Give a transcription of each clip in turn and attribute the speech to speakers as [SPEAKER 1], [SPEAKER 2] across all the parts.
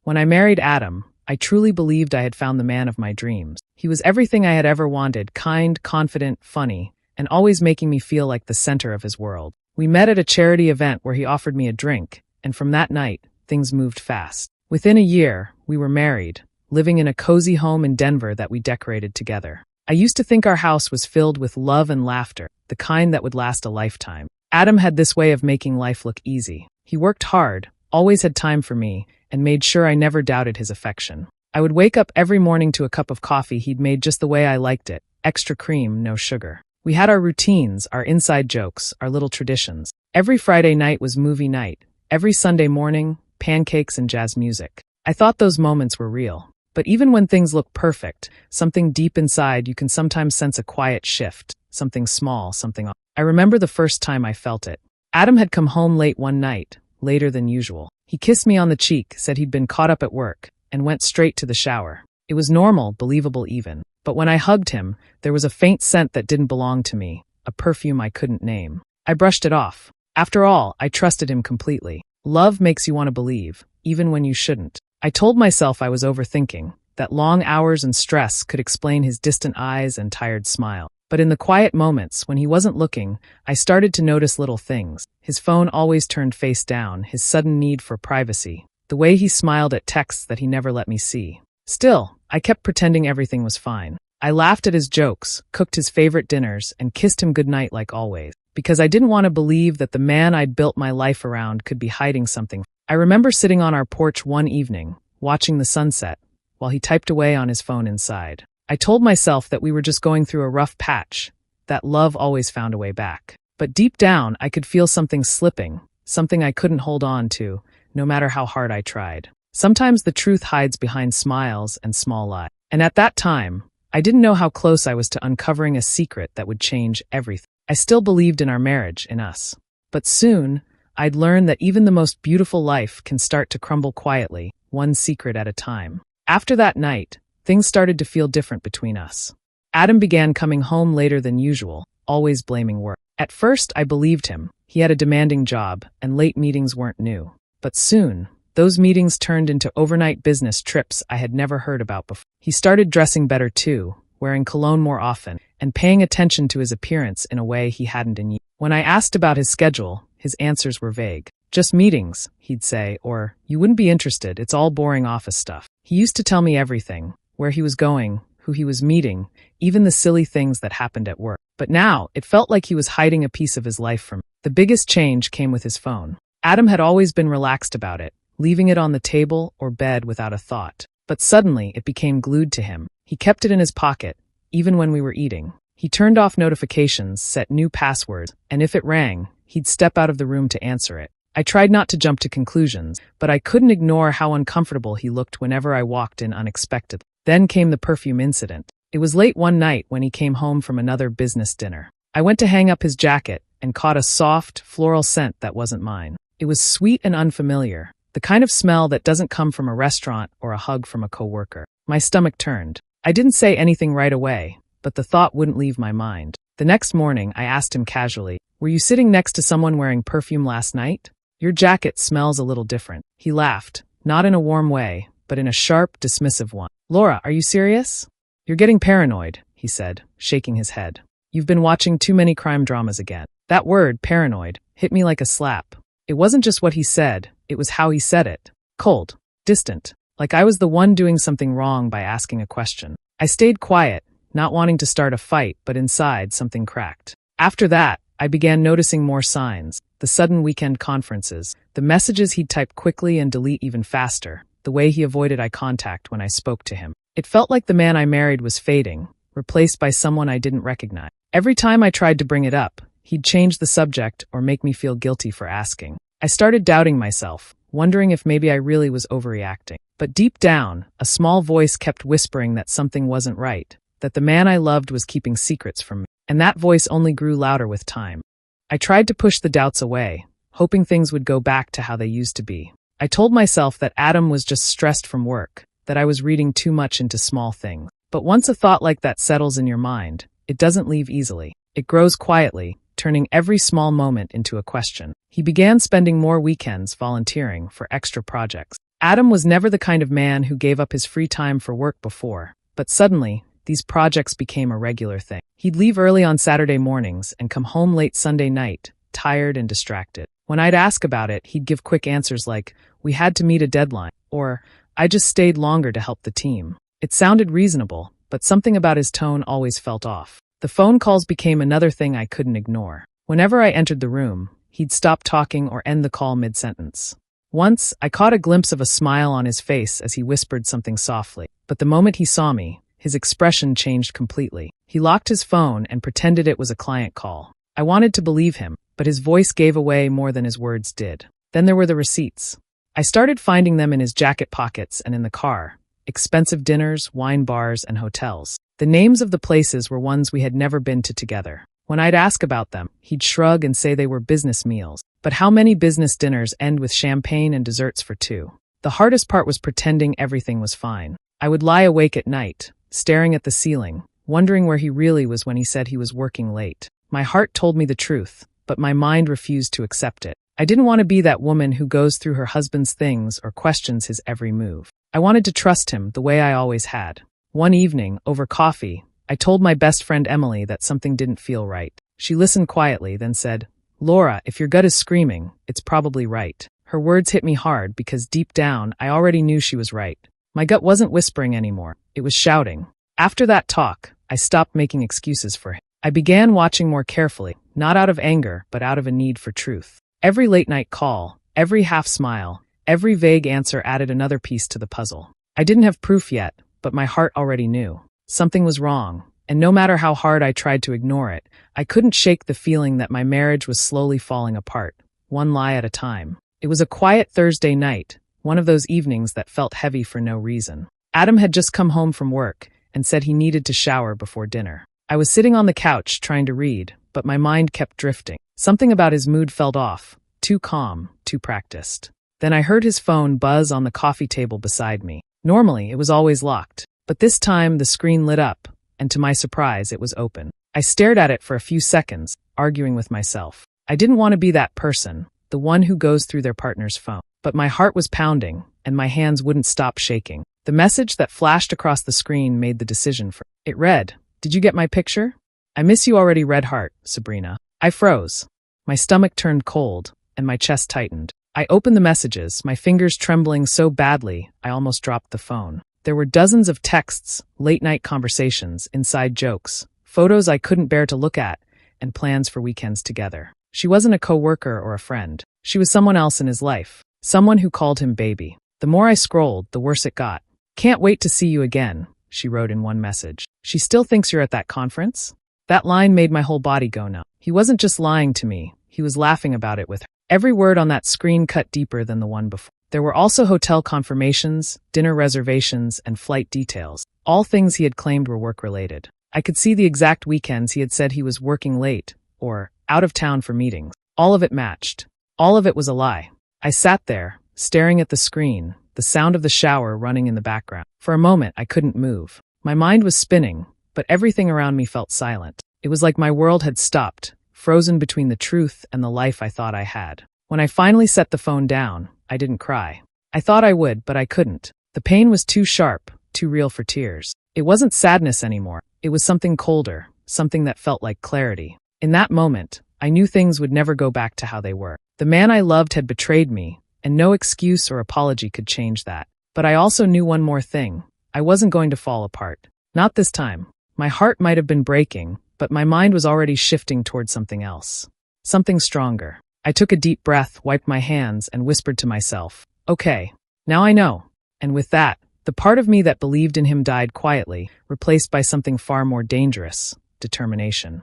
[SPEAKER 1] When I married Adam, I truly believed I had found the man of my dreams. He was everything I had ever wanted, kind, confident, funny, and always making me feel like the center of his world. We met at a charity event where he offered me a drink, and from that night, things moved fast. Within a year, we were married, living in a cozy home in Denver that we decorated together. I used to think our house was filled with love and laughter, the kind that would last a lifetime. Adam had this way of making life look easy. He worked hard, always had time for me, and made sure I never doubted his affection. I would wake up every morning to a cup of coffee he'd made just the way I liked it, extra cream, no sugar. We had our routines, our inside jokes, our little traditions. Every Friday night was movie night. Every Sunday morning, pancakes and jazz music. I thought those moments were real. But even when things look perfect, something deep inside you can sometimes sense a quiet shift, something small, something off. I remember the first time I felt it. Adam had come home late one night, later than usual. He kissed me on the cheek, said he'd been caught up at work, and went straight to the shower. It was normal, believable even. But when I hugged him, there was a faint scent that didn't belong to me, a perfume I couldn't name. I brushed it off. After all, I trusted him completely. Love makes you want to believe, even when you shouldn't. I told myself I was overthinking, that long hours and stress could explain his distant eyes and tired smile. But in the quiet moments, when he wasn't looking, I started to notice little things. His phone always turned face down, his sudden need for privacy, the way he smiled at texts that he never let me see. Still, I kept pretending everything was fine. I laughed at his jokes, cooked his favorite dinners, and kissed him goodnight like always, because I didn't want to believe that the man I'd built my life around could be hiding something. I remember sitting on our porch one evening, watching the sunset, while he typed away on his phone inside. I told myself that we were just going through a rough patch, that love always found a way back. But deep down, I could feel something slipping, something I couldn't hold on to, no matter how hard I tried. Sometimes the truth hides behind smiles and small lies. And at that time, I didn't know how close I was to uncovering a secret that would change everything. I still believed in our marriage, in us. But soon, I'd learn that even the most beautiful life can start to crumble quietly, one secret at a time. After that night, things started to feel different between us. Adam began coming home later than usual, always blaming work. At first, I believed him. He had a demanding job, and late meetings weren't new. But soon, those meetings turned into overnight business trips I had never heard about before. He started dressing better too, wearing cologne more often, and paying attention to his appearance in a way he hadn't in years. When I asked about his schedule, his answers were vague. Just meetings, he'd say, or, you wouldn't be interested, it's all boring office stuff. He used to tell me everything, where he was going, who he was meeting, even the silly things that happened at work. But now, it felt like he was hiding a piece of his life from me. The biggest change came with his phone. Adam had always been relaxed about it, leaving it on the table or bed without a thought. But suddenly, it became glued to him. He kept it in his pocket, even when we were eating. He turned off notifications, set new passwords, and if it rang, he'd step out of the room to answer it. I tried not to jump to conclusions, but I couldn't ignore how uncomfortable he looked whenever I walked in unexpectedly. Then came the perfume incident. It was late one night when he came home from another business dinner. I went to hang up his jacket and caught a soft, floral scent that wasn't mine. It was sweet and unfamiliar, the kind of smell that doesn't come from a restaurant or a hug from a coworker. My stomach turned. I didn't say anything right away, but the thought wouldn't leave my mind. The next morning, I asked him casually, "Were you sitting next to someone wearing perfume last night? Your jacket smells a little different." He laughed, not in a warm way, but in a sharp, dismissive one. "Laura, are you serious? You're getting paranoid," he said, shaking his head. "You've been watching too many crime dramas again." That word, paranoid, hit me like a slap. It wasn't just what he said, it was how he said it. Cold, distant, like I was the one doing something wrong by asking a question. I stayed quiet, not wanting to start a fight, but inside something cracked. After that, I began noticing more signs. The sudden weekend conferences, the messages he'd type quickly and delete even faster, the way he avoided eye contact when I spoke to him. It felt like the man I married was fading, replaced by someone I didn't recognize. Every time I tried to bring it up, he'd change the subject or make me feel guilty for asking. I started doubting myself, wondering if maybe I really was overreacting. But deep down, a small voice kept whispering that something wasn't right, that the man I loved was keeping secrets from me. And that voice only grew louder with time. I tried to push the doubts away, hoping things would go back to how they used to be. I told myself that Adam was just stressed from work, that I was reading too much into small things. But once a thought like that settles in your mind, it doesn't leave easily. It grows quietly, turning every small moment into a question. He began spending more weekends volunteering for extra projects. Adam was never the kind of man who gave up his free time for work before, but suddenly, these projects became a regular thing. He'd leave early on Saturday mornings and come home late Sunday night, tired and distracted. When I'd ask about it, he'd give quick answers like, "We had to meet a deadline," or "I just stayed longer to help the team." It sounded reasonable, but something about his tone always felt off. The phone calls became another thing I couldn't ignore. Whenever I entered the room, he'd stop talking or end the call mid-sentence. Once, I caught a glimpse of a smile on his face as he whispered something softly, but the moment he saw me, his expression changed completely. He locked his phone and pretended it was a client call. I wanted to believe him, but his voice gave away more than his words did. Then there were the receipts. I started finding them in his jacket pockets and in the car. Expensive dinners, wine bars, and hotels. The names of the places were ones we had never been to together. When I'd ask about them, he'd shrug and say they were business meals. But how many business dinners end with champagne and desserts for two? The hardest part was pretending everything was fine. I would lie awake at night, staring at the ceiling, wondering where he really was when he said he was working late. My heart told me the truth, but my mind refused to accept it. I didn't want to be that woman who goes through her husband's things or questions his every move. I wanted to trust him the way I always had. One evening, over coffee, I told my best friend Emily that something didn't feel right. She listened quietly, then said, "Laura, if your gut is screaming, it's probably right." Her words hit me hard because deep down, I already knew she was right. My gut wasn't whispering anymore. It was shouting. After that talk, I stopped making excuses for him. I began watching more carefully, not out of anger, but out of a need for truth. Every late-night call, every half-smile, every vague answer added another piece to the puzzle. I didn't have proof yet, but my heart already knew. Something was wrong, and no matter how hard I tried to ignore it, I couldn't shake the feeling that my marriage was slowly falling apart, one lie at a time. It was a quiet Thursday night, one of those evenings that felt heavy for no reason. Adam had just come home from work and said he needed to shower before dinner. I was sitting on the couch trying to read, but my mind kept drifting. Something about his mood felt off, too calm, too practiced. Then I heard his phone buzz on the coffee table beside me. Normally, it was always locked, but this time the screen lit up, and to my surprise, it was open. I stared at it for a few seconds, arguing with myself. I didn't want to be that person, the one who goes through their partner's phone. But my heart was pounding, and my hands wouldn't stop shaking. The message that flashed across the screen made the decision for it. It read, "Did you get my picture? I miss you already, red heart, Sabrina." I froze. My stomach turned cold, and my chest tightened. I opened the messages, my fingers trembling so badly, I almost dropped the phone. There were dozens of texts, late-night conversations, inside jokes, photos I couldn't bear to look at, and plans for weekends together. She wasn't a coworker or a friend. She was someone else in his life, someone who called him baby. The more I scrolled, the worse it got. "Can't wait to see you again," she wrote in one message. "She still thinks you're at that conference?" That line made my whole body go numb. He wasn't just lying to me, he was laughing about it with her. Every word on that screen cut deeper than the one before. There were also hotel confirmations, dinner reservations, and flight details, all things he had claimed were work-related. I could see the exact weekends he had said he was working late, or out of town for meetings. All of it matched. All of it was a lie. I sat there, staring at the screen, the sound of the shower running in the background. For a moment, I couldn't move. My mind was spinning, but everything around me felt silent. It was like my world had stopped, frozen between the truth and the life I thought I had. When I finally set the phone down, I didn't cry. I thought I would, but I couldn't. The pain was too sharp, too real for tears. It wasn't sadness anymore. It was something colder, something that felt like clarity. In that moment, I knew things would never go back to how they were. The man I loved had betrayed me, and no excuse or apology could change that. But I also knew one more thing. I wasn't going to fall apart. Not this time. My heart might have been breaking, but my mind was already shifting towards something else. Something stronger. I took a deep breath, wiped my hands, and whispered to myself, "Okay, now I know." And with that, the part of me that believed in him died quietly, replaced by something far more dangerous, determination.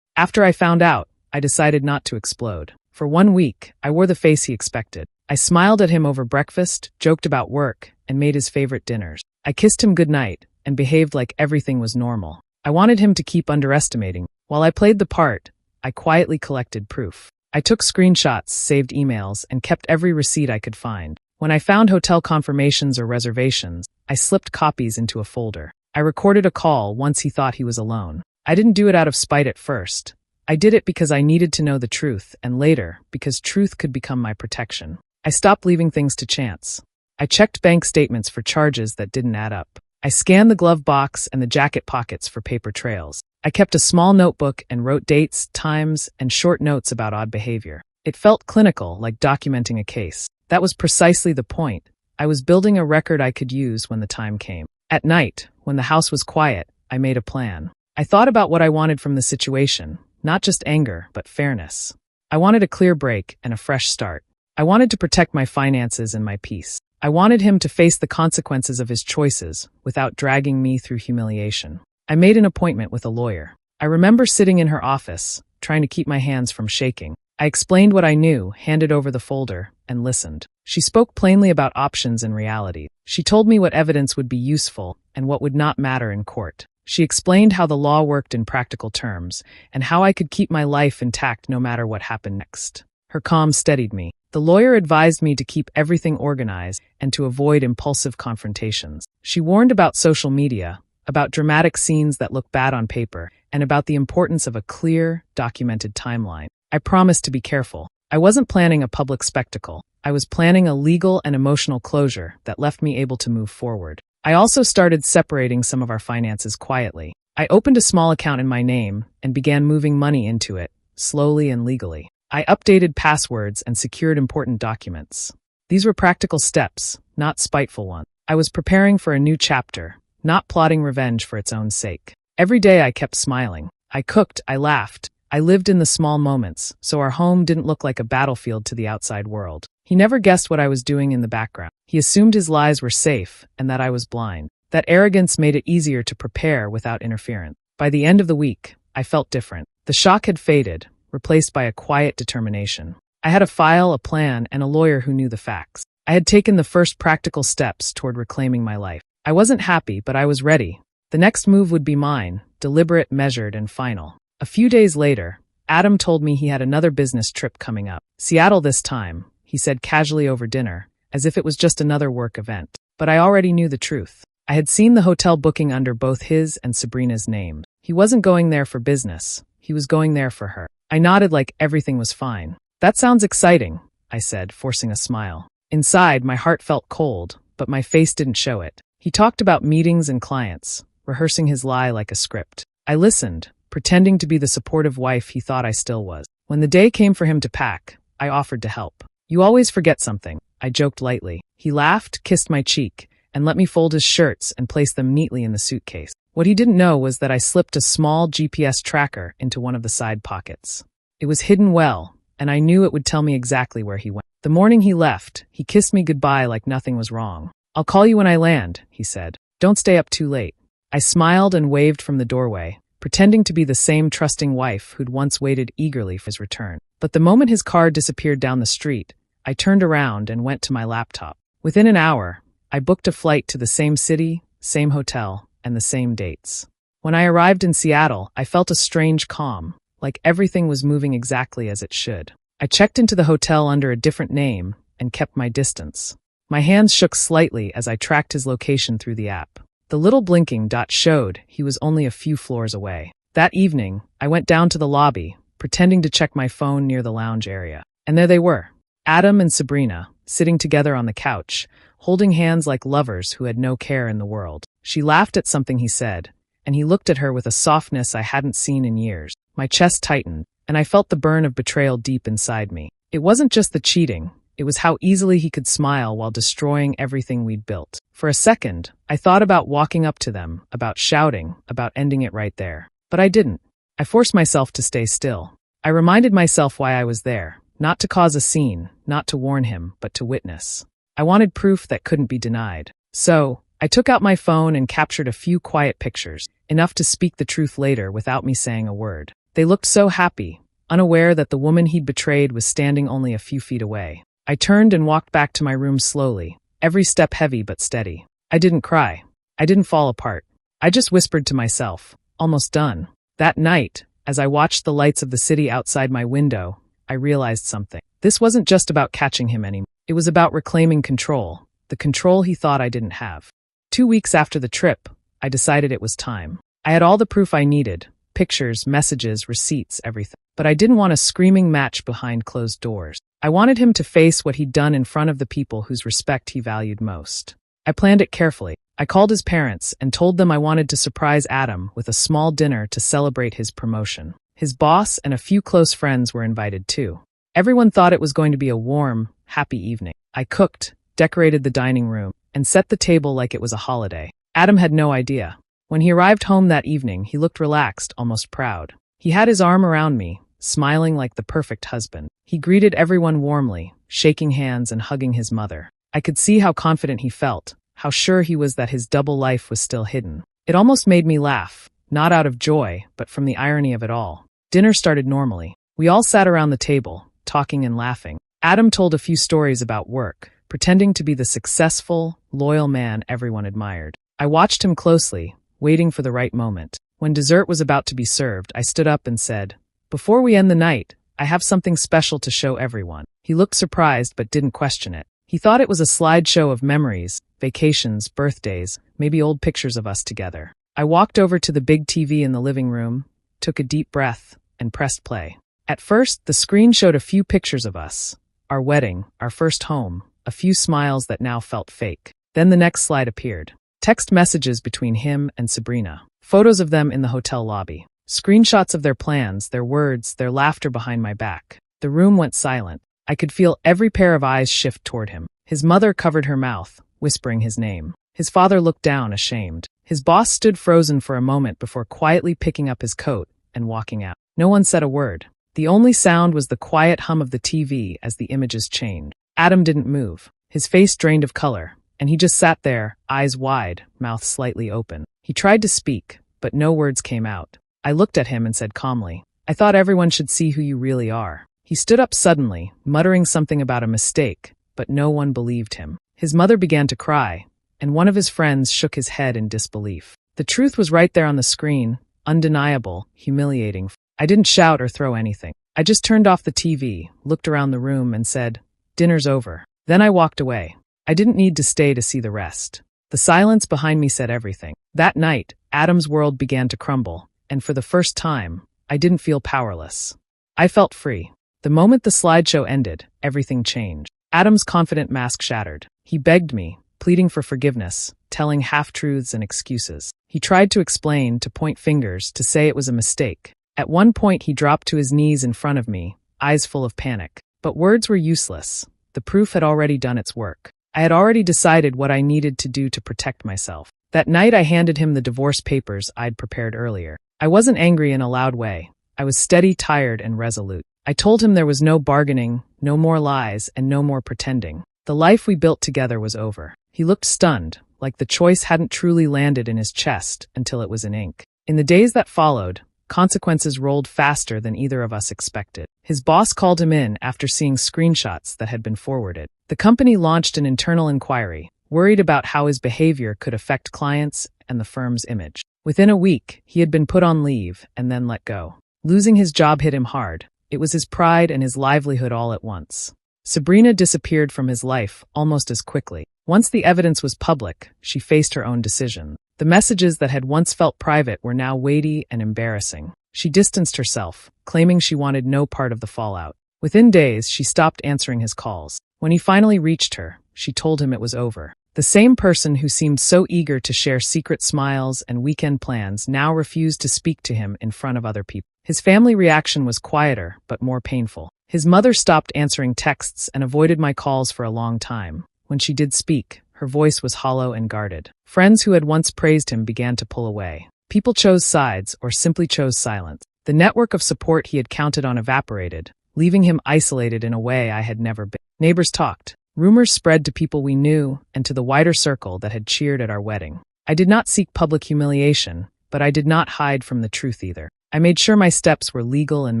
[SPEAKER 1] After I found out, I decided not to explode. For 1 week, I wore the face he expected. I smiled at him over breakfast, joked about work, and made his favorite dinners. I kissed him goodnight, and behaved like everything was normal. I wanted him to keep underestimating. While I played the part, I quietly collected proof. I took screenshots, saved emails, and kept every receipt I could find. When I found hotel confirmations or reservations, I slipped copies into a folder. I recorded a call once he thought he was alone. I didn't do it out of spite at first. I did it because I needed to know the truth, and later, because truth could become my protection. I stopped leaving things to chance. I checked bank statements for charges that didn't add up. I scanned the glove box and the jacket pockets for paper trails. I kept a small notebook and wrote dates, times, and short notes about odd behavior. It felt clinical, like documenting a case. That was precisely the point. I was building a record I could use when the time came. At night, when the house was quiet, I made a plan. I thought about what I wanted from the situation, not just anger, but fairness. I wanted a clear break and a fresh start. I wanted to protect my finances and my peace. I wanted him to face the consequences of his choices without dragging me through humiliation. I made an appointment with a lawyer. I remember sitting in her office, trying to keep my hands from shaking. I explained what I knew, handed over the folder, and listened. She spoke plainly about options and reality. She told me what evidence would be useful and what would not matter in court. She explained how the law worked in practical terms and how I could keep my life intact no matter what happened next. Her calm steadied me. The lawyer advised me to keep everything organized and to avoid impulsive confrontations. She warned about social media, about dramatic scenes that look bad on paper, and about the importance of a clear, documented timeline. I promised to be careful. I wasn't planning a public spectacle. I was planning a legal and emotional closure that left me able to move forward. I also started separating some of our finances quietly. I opened a small account in my name and began moving money into it, slowly and legally. I updated passwords and secured important documents. These were practical steps, not spiteful ones. I was preparing for a new chapter, not plotting revenge for its own sake. Every day I kept smiling. I cooked, I laughed. I lived in the small moments, so our home didn't look like a battlefield to the outside world. He never guessed what I was doing in the background. He assumed his lies were safe and that I was blind. That arrogance made it easier to prepare without interference. By the end of the week, I felt different. The shock had faded, replaced by a quiet determination. I had a file, a plan, and a lawyer who knew the facts. I had taken the first practical steps toward reclaiming my life. I wasn't happy, but I was ready. The next move would be mine, deliberate, measured, and final. A few days later, Adam told me he had another business trip coming up. Seattle this time, he said casually over dinner, as if it was just another work event. But I already knew the truth. I had seen the hotel booking under both his and Sabrina's names. He wasn't going there for business. He was going there for her. I nodded like everything was fine. That sounds exciting, I said, forcing a smile. Inside, my heart felt cold, but my face didn't show it. He talked about meetings and clients, rehearsing his lie like a script. I listened, pretending to be the supportive wife he thought I still was. When the day came for him to pack, I offered to help. You always forget something, I joked lightly. He laughed, kissed my cheek, and let me fold his shirts and place them neatly in the suitcase. What he didn't know was that I slipped a small GPS tracker into one of the side pockets. It was hidden well, and I knew it would tell me exactly where he went. The morning he left, he kissed me goodbye like nothing was wrong. I'll call you when I land, he said. Don't stay up too late. I smiled and waved from the doorway, pretending to be the same trusting wife who'd once waited eagerly for his return. But the moment his car disappeared down the street, I turned around and went to my laptop. Within an hour, I booked a flight to the same city, same hotel, and the same dates. When I arrived in Seattle, I felt a strange calm, like everything was moving exactly as it should. I checked into the hotel under a different name and kept my distance. My hands shook slightly as I tracked his location through the app. The little blinking dot showed he was only a few floors away. That evening, I went down to the lobby, pretending to check my phone near the lounge area. And there they were, Adam and Sabrina, sitting together on the couch, holding hands like lovers who had no care in the world. She laughed at something he said, and he looked at her with a softness I hadn't seen in years. My chest tightened, and I felt the burn of betrayal deep inside me. It wasn't just the cheating, it was how easily he could smile while destroying everything we'd built. For a second, I thought about walking up to them, about shouting, about ending it right there. But I didn't. I forced myself to stay still. I reminded myself why I was there, not to cause a scene, not to warn him, but to witness. I wanted proof that couldn't be denied. So, I took out my phone and captured a few quiet pictures, enough to speak the truth later without me saying a word. They looked so happy, unaware that the woman he'd betrayed was standing only a few feet away. I turned and walked back to my room slowly, every step heavy but steady. I didn't cry. I didn't fall apart. I just whispered to myself, almost done. That night, as I watched the lights of the city outside my window, I realized something. This wasn't just about catching him anymore. It was about reclaiming control, the control he thought I didn't have. 2 weeks after the trip, I decided it was time. I had all the proof I needed, pictures, messages, receipts, everything. But I didn't want a screaming match behind closed doors. I wanted him to face what he'd done in front of the people whose respect he valued most. I planned it carefully. I called his parents and told them I wanted to surprise Adam with a small dinner to celebrate his promotion. His boss and a few close friends were invited too. Everyone thought it was going to be a warm, happy evening. I cooked, decorated the dining room, and set the table like it was a holiday. Adam had no idea. When he arrived home that evening, he looked relaxed, almost proud. He had his arm around me, smiling like the perfect husband. He greeted everyone warmly, shaking hands and hugging his mother. I could see how confident he felt, how sure he was that his double life was still hidden. It almost made me laugh, not out of joy, but from the irony of it all. Dinner started normally. We all sat around the table, talking and laughing. Adam told a few stories about work, pretending to be the successful, loyal man everyone admired. I watched him closely, waiting for the right moment. When dessert was about to be served, I stood up and said, "Before we end the night, I have something special to show everyone." He looked surprised but didn't question it. He thought it was a slideshow of memories, vacations, birthdays, maybe old pictures of us together. I walked over to the big TV in the living room, took a deep breath, and pressed play. At first, the screen showed a few pictures of us, our wedding, our first home, a few smiles that now felt fake. Then the next slide appeared. Text messages between him and Sabrina. Photos of them in the hotel lobby. Screenshots of their plans, their words, their laughter behind my back. The room went silent. I could feel every pair of eyes shift toward him. His mother covered her mouth, whispering his name. His father looked down, ashamed. His boss stood frozen for a moment before quietly picking up his coat and walking out. No one said a word. The only sound was the quiet hum of the TV as the images changed. Adam didn't move. His face drained of color, and he just sat there, eyes wide, mouth slightly open. He tried to speak, but no words came out. I looked at him and said calmly, "I thought everyone should see who you really are." He stood up suddenly, muttering something about a mistake, but no one believed him. His mother began to cry, and one of his friends shook his head in disbelief. The truth was right there on the screen, undeniable, humiliating. I didn't shout or throw anything. I just turned off the TV, looked around the room, and said, "Dinner's over." Then I walked away. I didn't need to stay to see the rest. The silence behind me said everything. That night, Adam's world began to crumble, and for the first time, I didn't feel powerless. I felt free. The moment the slideshow ended, everything changed. Adam's confident mask shattered. He begged me, pleading for forgiveness, telling half-truths and excuses. He tried to explain, to point fingers, to say it was a mistake. At one point, he dropped to his knees in front of me, eyes full of panic. But words were useless. The proof had already done its work. I had already decided what I needed to do to protect myself. That night, I handed him the divorce papers I'd prepared earlier. I wasn't angry in a loud way. I was steady, tired, and resolute. I told him there was no bargaining, no more lies, and no more pretending. The life we built together was over. He looked stunned, like the choice hadn't truly landed in his chest until it was in ink. In the days that followed, consequences rolled faster than either of us expected. His boss called him in after seeing screenshots that had been forwarded. The company launched an internal inquiry, worried about how his behavior could affect clients and the firm's image. Within a week, he had been put on leave and then let go. Losing his job hit him hard. It was his pride and his livelihood all at once. Sabrina disappeared from his life almost as quickly. Once the evidence was public, she faced her own decision. The messages that had once felt private were now weighty and embarrassing. She distanced herself, claiming she wanted no part of the fallout. Within days, she stopped answering his calls. When he finally reached her, she told him it was over. The same person who seemed so eager to share secret smiles and weekend plans now refused to speak to him in front of other people. His family reaction was quieter, but more painful. His mother stopped answering texts and avoided my calls for a long time. When she did speak, her voice was hollow and guarded. Friends who had once praised him began to pull away. People chose sides or simply chose silence. The network of support he had counted on evaporated, leaving him isolated in a way I had never been. Neighbors talked. Rumors spread to people we knew and to the wider circle that had cheered at our wedding. I did not seek public humiliation, but I did not hide from the truth either. I made sure my steps were legal and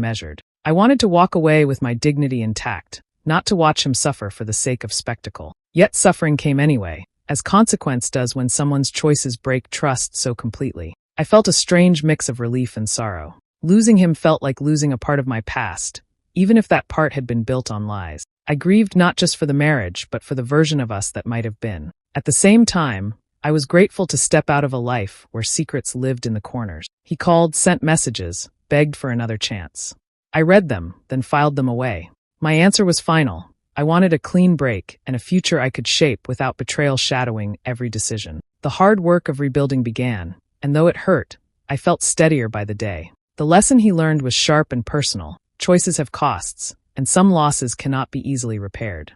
[SPEAKER 1] measured. I wanted to walk away with my dignity intact, not to watch him suffer for the sake of spectacle. Yet suffering came anyway, as consequence does when someone's choices break trust so completely. I felt a strange mix of relief and sorrow. Losing him felt like losing a part of my past, even if that part had been built on lies. I grieved not just for the marriage, but for the version of us that might have been. At the same time, I was grateful to step out of a life where secrets lived in the corners. He called, sent messages, begged for another chance. I read them, then filed them away. My answer was final. I wanted a clean break and a future I could shape without betrayal shadowing every decision. The hard work of rebuilding began, and though it hurt, I felt steadier by the day. The lesson he learned was sharp and personal. Choices have costs, and some losses cannot be easily repaired.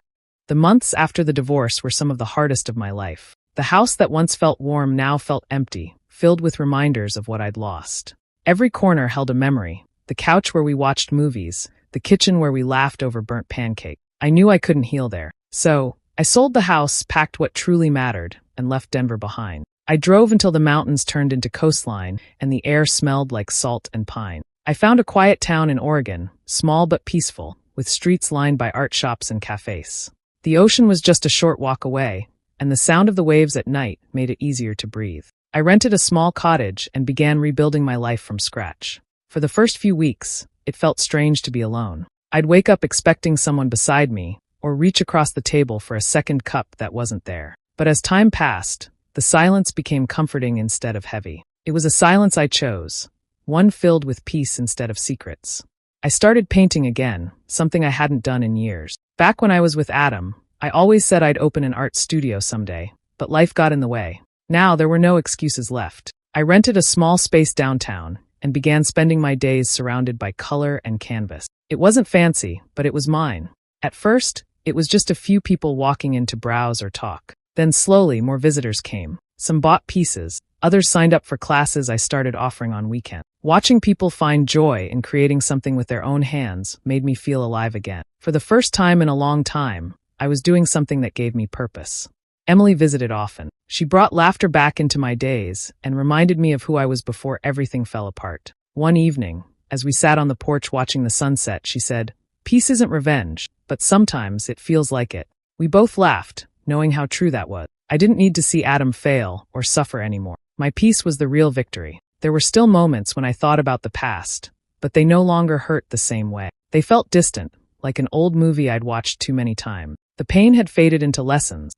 [SPEAKER 1] The months after the divorce were some of the hardest of my life. The house that once felt warm now felt empty, filled with reminders of what I'd lost. Every corner held a memory: the couch where we watched movies, the kitchen where we laughed over burnt pancakes. I knew I couldn't heal there. So, I sold the house, packed what truly mattered, and left Denver behind. I drove until the mountains turned into coastline, and the air smelled like salt and pine. I found a quiet town in Oregon, small but peaceful, with streets lined by art shops and cafes. The ocean was just a short walk away, and the sound of the waves at night made it easier to breathe. I rented a small cottage and began rebuilding my life from scratch. For the first few weeks, it felt strange to be alone. I'd wake up expecting someone beside me, or reach across the table for a second cup that wasn't there. But as time passed, the silence became comforting instead of heavy. It was a silence I chose, one filled with peace instead of secrets. I started painting again, something I hadn't done in years. Back when I was with Adam, I always said I'd open an art studio someday, but life got in the way. Now there were no excuses left. I rented a small space downtown and began spending my days surrounded by color and canvas. It wasn't fancy, but it was mine. At first, it was just a few people walking in to browse or talk. Then slowly, more visitors came. Some bought pieces, others signed up for classes I started offering on weekends. Watching people find joy in creating something with their own hands made me feel alive again. For the first time in a long time, I was doing something that gave me purpose. Emily visited often. She brought laughter back into my days and reminded me of who I was before everything fell apart. One evening, as we sat on the porch watching the sunset, she said, "Peace isn't revenge, but sometimes it feels like it." We both laughed, knowing how true that was. I didn't need to see Adam fail or suffer anymore. My peace was the real victory. There were still moments when I thought about the past, but they no longer hurt the same way. They felt distant, like an old movie I'd watched too many times. The pain had faded into lessons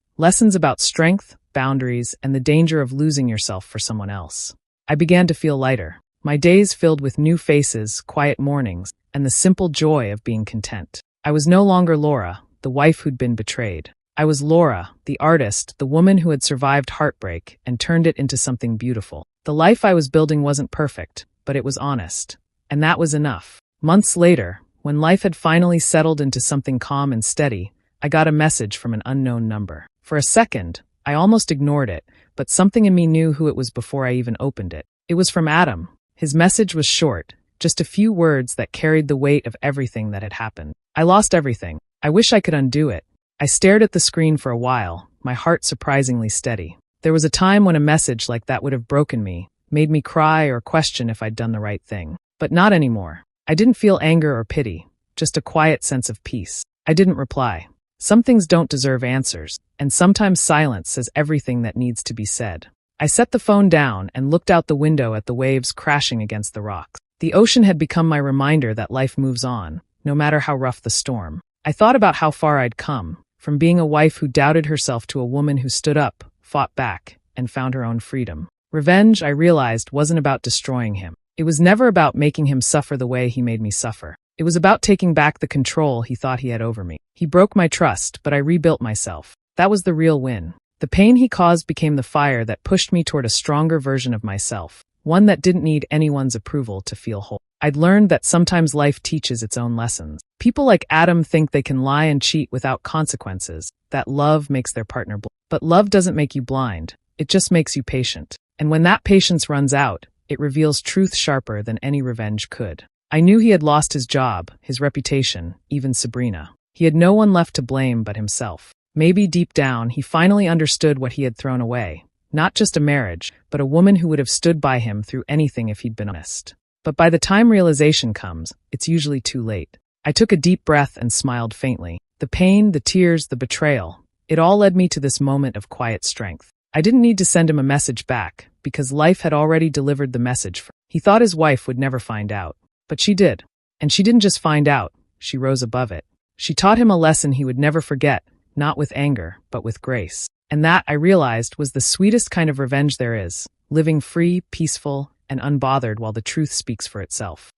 [SPEAKER 1] about strength, boundaries, and the danger of losing yourself for someone else. I began to feel lighter. My days filled with new faces, quiet mornings, and the simple joy of being content. I was no longer Laura, the wife who'd been betrayed. I was Laura, the artist, the woman who had survived heartbreak and turned it into something beautiful. The life I was building wasn't perfect, but it was honest. And that was enough. Months later, when life had finally settled into something calm and steady, I got a message from an unknown number. For a second, I almost ignored it, but something in me knew who it was before I even opened it. It was from Adam. His message was short, just a few words that carried the weight of everything that had happened. I lost everything. I wish I could undo it. I stared at the screen for a while, my heart surprisingly steady. There was a time when a message like that would have broken me, made me cry or question if I'd done the right thing. But not anymore. I didn't feel anger or pity, just a quiet sense of peace. I didn't reply. Some things don't deserve answers, and sometimes silence says everything that needs to be said. I set the phone down and looked out the window at the waves crashing against the rocks. The ocean had become my reminder that life moves on, no matter how rough the storm. I thought about how far I'd come, from being a wife who doubted herself to a woman who stood up, fought back, and found her own freedom. Revenge, I realized, wasn't about destroying him. It was never about making him suffer the way he made me suffer. It was about taking back the control he thought he had over me. He broke my trust, but I rebuilt myself. That was the real win. The pain he caused became the fire that pushed me toward a stronger version of myself, one that didn't need anyone's approval to feel whole. I'd learned that sometimes life teaches its own lessons. People like Adam think they can lie and cheat without consequences, that love makes their partner blind. But love doesn't make you blind, it just makes you patient. And when that patience runs out, it reveals truth sharper than any revenge could. I knew he had lost his job, his reputation, even Sabrina. He had no one left to blame but himself. Maybe deep down, he finally understood what he had thrown away. Not just a marriage, but a woman who would have stood by him through anything if he'd been honest. But by the time realization comes, it's usually too late. I took a deep breath and smiled faintly. The pain, the tears, the betrayal, it all led me to this moment of quiet strength. I didn't need to send him a message back, because life had already delivered the message. He thought his wife would never find out. But she did. And she didn't just find out, she rose above it. She taught him a lesson he would never forget, not with anger, but with grace. And that, I realized, was the sweetest kind of revenge there is, living free, peaceful, and unbothered while the truth speaks for itself.